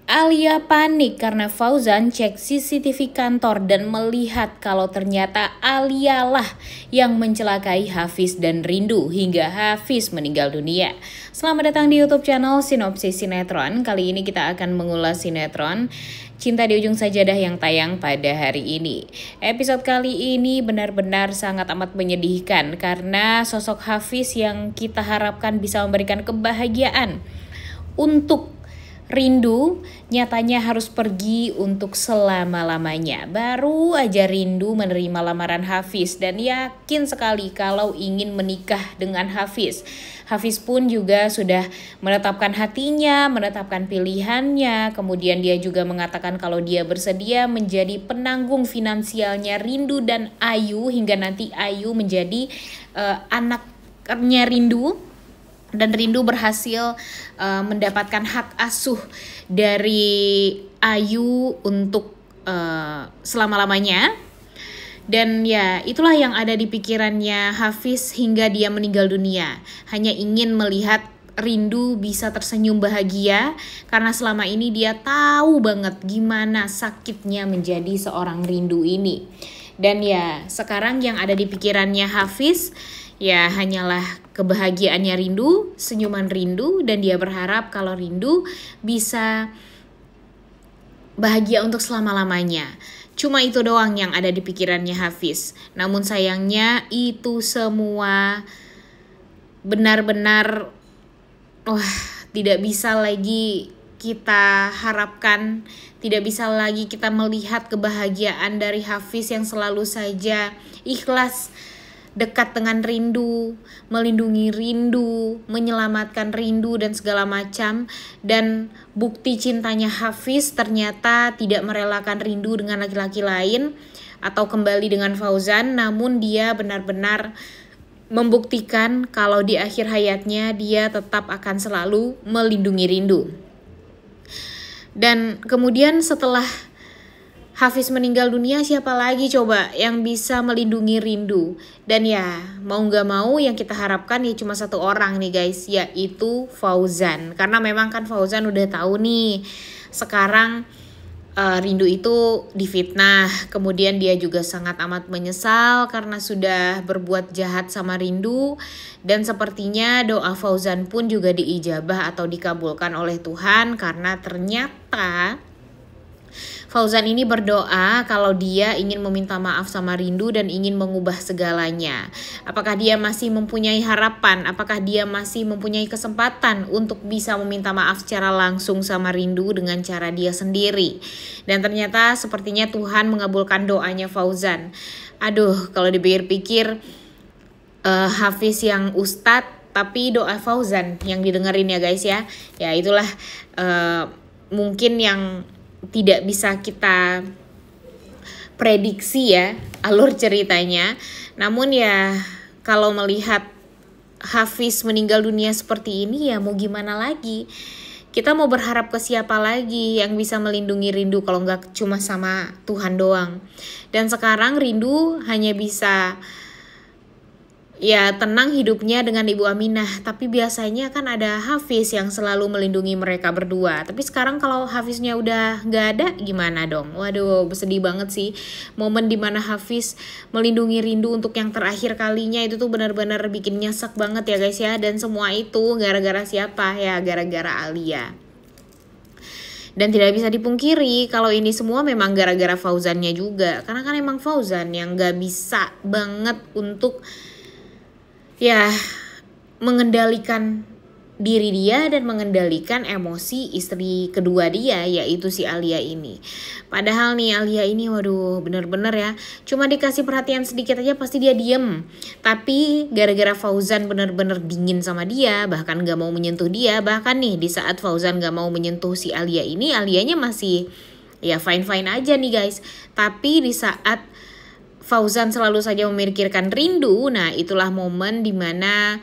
Alia panik karena Fauzan cek CCTV kantor dan melihat kalau ternyata Alia lah yang mencelakai Hafiz dan Rindu hingga Hafiz meninggal dunia. Selamat datang di YouTube channel Sinopsis Sinetron. Kali ini kita akan mengulas sinetron Cinta di Ujung Sajadah yang tayang pada hari ini. Episode kali ini benar-benar sangat amat menyedihkan karena sosok Hafiz yang kita harapkan bisa memberikan kebahagiaan untuk Rindu nyatanya harus pergi untuk selama-lamanya. Baru aja Rindu menerima lamaran Hafiz dan yakin sekali kalau ingin menikah dengan Hafiz. Hafiz pun juga sudah menetapkan hatinya, menetapkan pilihannya. Kemudian dia juga mengatakan kalau dia bersedia menjadi penanggung finansialnya Rindu dan Ayu hingga nanti Ayu menjadi anaknya Rindu. Dan Rindu berhasil mendapatkan hak asuh dari Ayu untuk selama-lamanya. Dan ya itulah yang ada di pikirannya Hafiz hingga dia meninggal dunia. Hanya ingin melihat Rindu bisa tersenyum bahagia karena selama ini dia tahu banget gimana sakitnya menjadi seorang Rindu ini. Dan ya sekarang yang ada di pikirannya Hafiz ya hanyalah kebahagiaannya Rindu, senyuman Rindu, dan dia berharap kalau Rindu bisa bahagia untuk selama-lamanya. Cuma itu doang yang ada di pikirannya Hafiz. Namun sayangnya itu semua benar-benar tidak bisa lagi kita harapkan, tidak bisa lagi kita melihat kebahagiaan dari Hafiz yang selalu saja ikhlas dekat dengan Rindu, melindungi Rindu, menyelamatkan Rindu dan segala macam. Dan bukti cintanya Hafiz ternyata tidak merelakan Rindu dengan laki-laki lain atau kembali dengan Fauzan, namun dia benar-benar membuktikan kalau di akhir hayatnya dia tetap akan selalu melindungi Rindu. Dan kemudian setelah Hafiz meninggal dunia, siapa lagi coba yang bisa melindungi Rindu? Dan ya mau gak mau yang kita harapkan ya cuma satu orang nih guys, yaitu Fauzan. Karena memang kan Fauzan udah tahu nih sekarang Rindu itu difitnah. Kemudian dia juga sangat amat menyesal karena sudah berbuat jahat sama Rindu. Dan sepertinya doa Fauzan pun juga diijabah atau dikabulkan oleh Tuhan. Karena ternyata Fauzan ini berdoa kalau dia ingin meminta maaf sama Rindu dan ingin mengubah segalanya. Apakah dia masih mempunyai harapan? Apakah dia masih mempunyai kesempatan untuk bisa meminta maaf secara langsung sama Rindu dengan cara dia sendiri? Dan ternyata sepertinya Tuhan mengabulkan doanya Fauzan. Aduh, kalau dipikir-pikir Hafiz yang ustadz, tapi doa Fauzan yang didengerin ya guys ya. Ya itulah mungkin yang tidak bisa kita prediksi ya alur ceritanya. Namun ya kalau melihat Hafiz meninggal dunia seperti ini ya mau gimana lagi. Kita mau berharap ke siapa lagi yang bisa melindungi Rindu kalau nggak cuma sama Tuhan doang. Dan sekarang Rindu hanya bisa ya tenang hidupnya dengan Ibu Aminah. Tapi biasanya kan ada Hafiz yang selalu melindungi mereka berdua. Tapi sekarang kalau Hafiznya udah gak ada gimana dong? Waduh sedih banget sih. Momen dimana Hafiz melindungi Rindu untuk yang terakhir kalinya itu tuh benar-benar bikin nyesek banget ya guys ya. Dan semua itu gara-gara siapa? Ya gara-gara Alia. Dan tidak bisa dipungkiri kalau ini semua memang gara-gara Fauzannya juga. Karena kan emang Fauzan yang gak bisa banget untuk ya mengendalikan diri dia dan mengendalikan emosi istri kedua dia, yaitu si Alia ini. Padahal nih Alia ini waduh bener-bener ya cuma dikasih perhatian sedikit aja pasti dia diem. Tapi gara-gara Fauzan bener-bener dingin sama dia, bahkan gak mau menyentuh dia. Bahkan nih di saat Fauzan gak mau menyentuh si Alia ini, Alianya masih ya fine-fine aja nih guys. Tapi di saat Fauzan selalu saja memikirkan Rindu, nah itulah momen dimana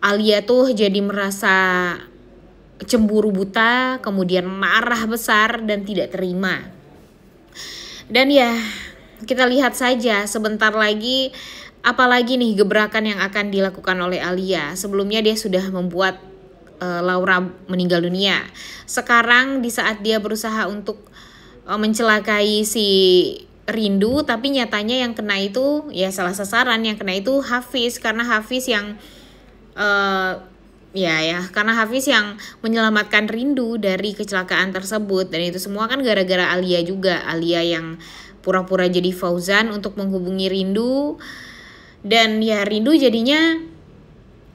Alia tuh jadi merasa cemburu buta, kemudian marah besar dan tidak terima. Dan ya kita lihat saja sebentar lagi apalagi nih gebrakan yang akan dilakukan oleh Alia. Sebelumnya dia sudah membuat Laura meninggal dunia. Sekarang di saat dia berusaha untuk mencelakai si Rindu, tapi nyatanya yang kena itu ya salah sasaran, yang kena itu Hafiz, karena Hafiz yang karena Hafiz yang menyelamatkan Rindu dari kecelakaan tersebut. Dan itu semua kan gara-gara Alia juga. Alia yang pura-pura jadi Fauzan untuk menghubungi Rindu. Dan ya Rindu jadinya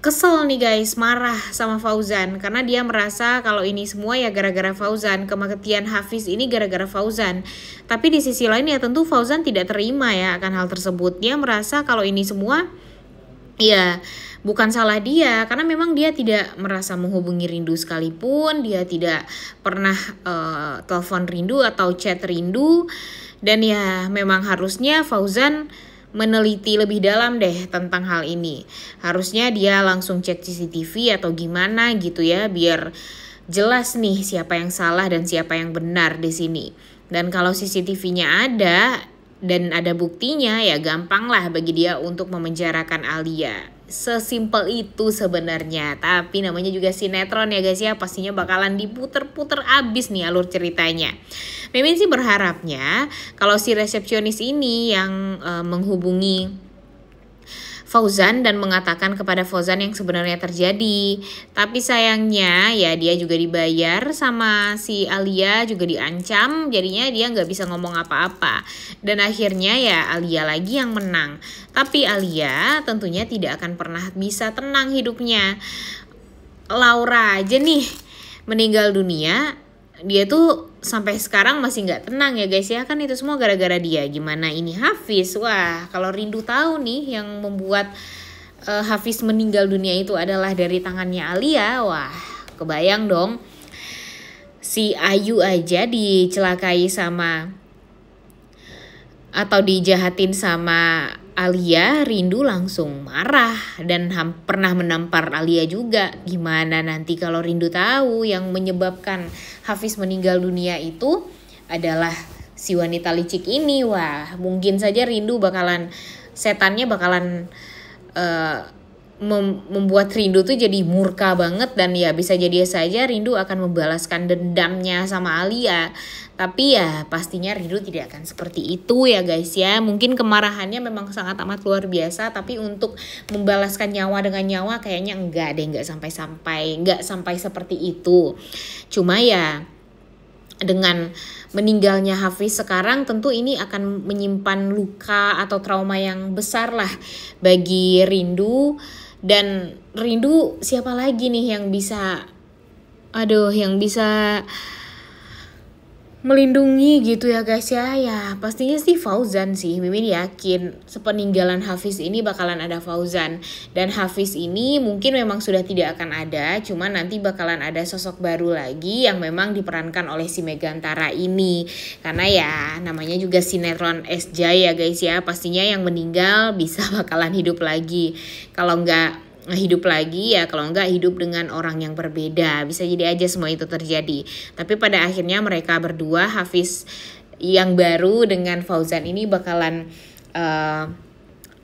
kesel nih guys, marah sama Fauzan karena dia merasa kalau ini semua ya gara-gara Fauzan, kematian Hafiz ini gara-gara Fauzan. Tapi di sisi lain ya tentu Fauzan tidak terima ya akan hal tersebut. Dia merasa kalau ini semua ya bukan salah dia, karena memang dia tidak merasa menghubungi Rindu sekalipun, dia tidak pernah telepon Rindu atau chat Rindu. Dan ya memang harusnya Fauzan meneliti lebih dalam deh tentang hal ini. Harusnya dia langsung cek CCTV atau gimana gitu ya, biar jelas nih siapa yang salah dan siapa yang benar di sini. Dan kalau CCTV-nya ada dan ada buktinya ya gampang lah bagi dia untuk memenjarakan Alia. Sesimpel itu sebenarnya. Tapi namanya juga sinetron ya guys ya, pastinya bakalan diputer-puter abis nih alur ceritanya. Mimin sih berharapnya kalau si resepsionis ini yang menghubungi Fauzan dan mengatakan kepada Fauzan yang sebenarnya terjadi. Tapi sayangnya ya dia juga dibayar sama si Alia, juga diancam, jadinya dia nggak bisa ngomong apa-apa. Dan akhirnya ya Alia lagi yang menang. Tapi Alia tentunya tidak akan pernah bisa tenang hidupnya. Laura aja nih meninggal dunia, dia tuh sampai sekarang masih nggak tenang ya guys ya, kan itu semua gara-gara dia. Gimana ini Hafiz? Wah, kalau Rindu tahu nih yang membuat Hafiz meninggal dunia itu adalah dari tangannya Alia, wah kebayang dong. Si Ayu aja dicelakai sama atau dijahatin sama Alia, Rindu langsung marah dan pernah menampar Alia juga. Gimana nanti kalau Rindu tahu yang menyebabkan Hafiz meninggal dunia itu adalah si wanita licik ini? Wah, mungkin saja Rindu setannya bakalan membuat Rindu tuh jadi murka banget. Dan ya bisa jadi saja Rindu akan membalaskan dendamnya sama Alia. Tapi ya pastinya Rindu tidak akan seperti itu ya guys ya. Mungkin kemarahannya memang sangat amat luar biasa, tapi untuk membalaskan nyawa dengan nyawa kayaknya enggak deh, enggak sampai seperti itu. Cuma ya dengan meninggalnya Hafiz sekarang tentu ini akan menyimpan luka atau trauma yang besar lah bagi Rindu. Dan Rindu siapa lagi nih yang bisa melindungi gitu ya guys ya. Ya pastinya sih Fauzan sih. Mimin yakin sepeninggalan Hafiz ini bakalan ada Fauzan. Dan Hafiz ini mungkin memang sudah tidak akan ada, cuma nanti bakalan ada sosok baru lagi yang memang diperankan oleh si Megantara ini. Karena ya namanya juga sinetron SJ ya guys ya, pastinya yang meninggal bisa bakalan hidup lagi. Kalau enggak hidup lagi ya, kalau enggak hidup dengan orang yang berbeda. Bisa jadi aja semua itu terjadi. Tapi pada akhirnya mereka berdua, Hafiz yang baru dengan Fauzan ini bakalan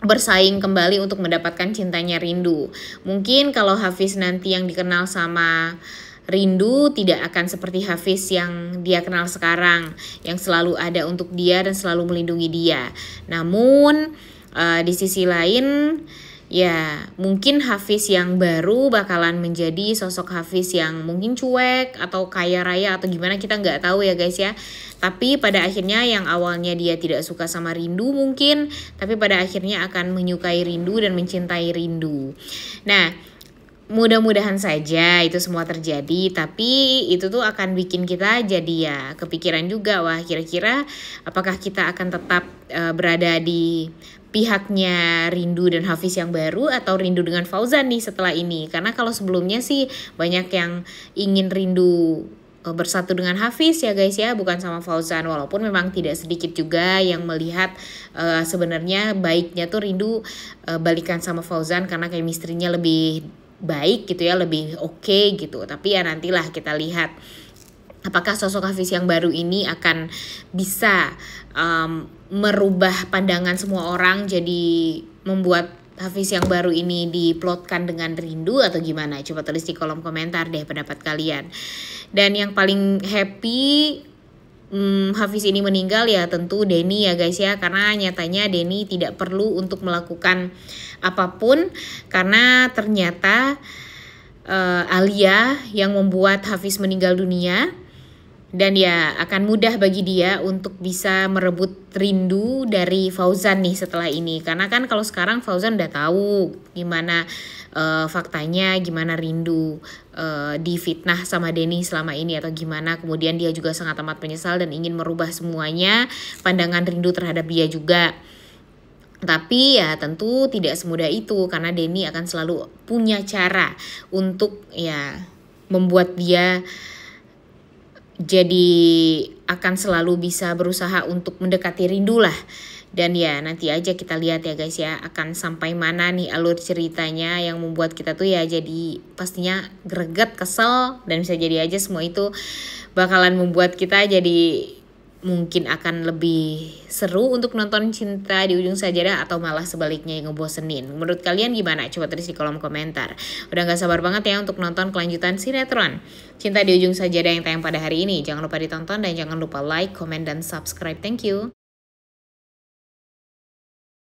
bersaing kembali untuk mendapatkan cintanya Rindu. Mungkin kalau Hafiz nanti yang dikenal sama Rindu tidak akan seperti Hafiz yang dia kenal sekarang, yang selalu ada untuk dia dan selalu melindungi dia. Namun di sisi lain ya mungkin Hafiz yang baru bakalan menjadi sosok Hafiz yang mungkin cuek atau kaya raya atau gimana, kita nggak tahu ya guys ya. Tapi pada akhirnya yang awalnya dia tidak suka sama Rindu mungkin, tapi pada akhirnya akan menyukai Rindu dan mencintai Rindu. Nah, mudah-mudahan saja itu semua terjadi, tapi itu tuh akan bikin kita jadi ya kepikiran juga, wah kira-kira apakah kita akan tetap berada di pihaknya Rindu dan Hafiz yang baru atau Rindu dengan Fauzan nih setelah ini. Karena kalau sebelumnya sih banyak yang ingin Rindu bersatu dengan Hafiz ya guys ya, bukan sama Fauzan. Walaupun memang tidak sedikit juga yang melihat sebenarnya baiknya tuh Rindu balikan sama Fauzan karena chemistry-nya lebih baik gitu ya, lebih oke gitu. Tapi ya nantilah kita lihat apakah sosok Hafiz yang baru ini akan bisa merubah pandangan semua orang, jadi membuat Hafiz yang baru ini diplotkan dengan rindu atau gimana? Coba tulis di kolom komentar deh pendapat kalian. Dan yang paling happy Hafiz ini meninggal ya tentu Denny ya guys ya, karena nyatanya Denny tidak perlu untuk melakukan apapun karena ternyata Alia yang membuat Hafiz meninggal dunia. Dan ya akan mudah bagi dia untuk bisa merebut rindu dari Fauzan nih setelah ini. Karena kan kalau sekarang Fauzan udah tahu gimana faktanya, gimana rindu difitnah sama Denny selama ini atau gimana. Kemudian dia juga sangat amat menyesal dan ingin merubah semuanya, pandangan rindu terhadap dia juga. Tapi ya tentu tidak semudah itu karena Denny akan selalu punya cara untuk ya membuat dia jadi akan selalu bisa berusaha untuk mendekati rindu lah. Dan ya nanti aja kita lihat ya guys ya, akan sampai mana nih alur ceritanya yang membuat kita tuh ya jadi pastinya greget, kesel, dan bisa jadi aja semua itu bakalan membuat kita jadi mungkin akan lebih seru untuk nonton Cinta di Ujung Sajadah atau malah sebaliknya yang ngebosenin. Menurut kalian gimana? Coba tulis di kolom komentar. Udah gak sabar banget ya untuk nonton kelanjutan sinetron Cinta di Ujung Sajadah yang tayang pada hari ini. Jangan lupa ditonton dan jangan lupa like, comment, dan subscribe. Thank you.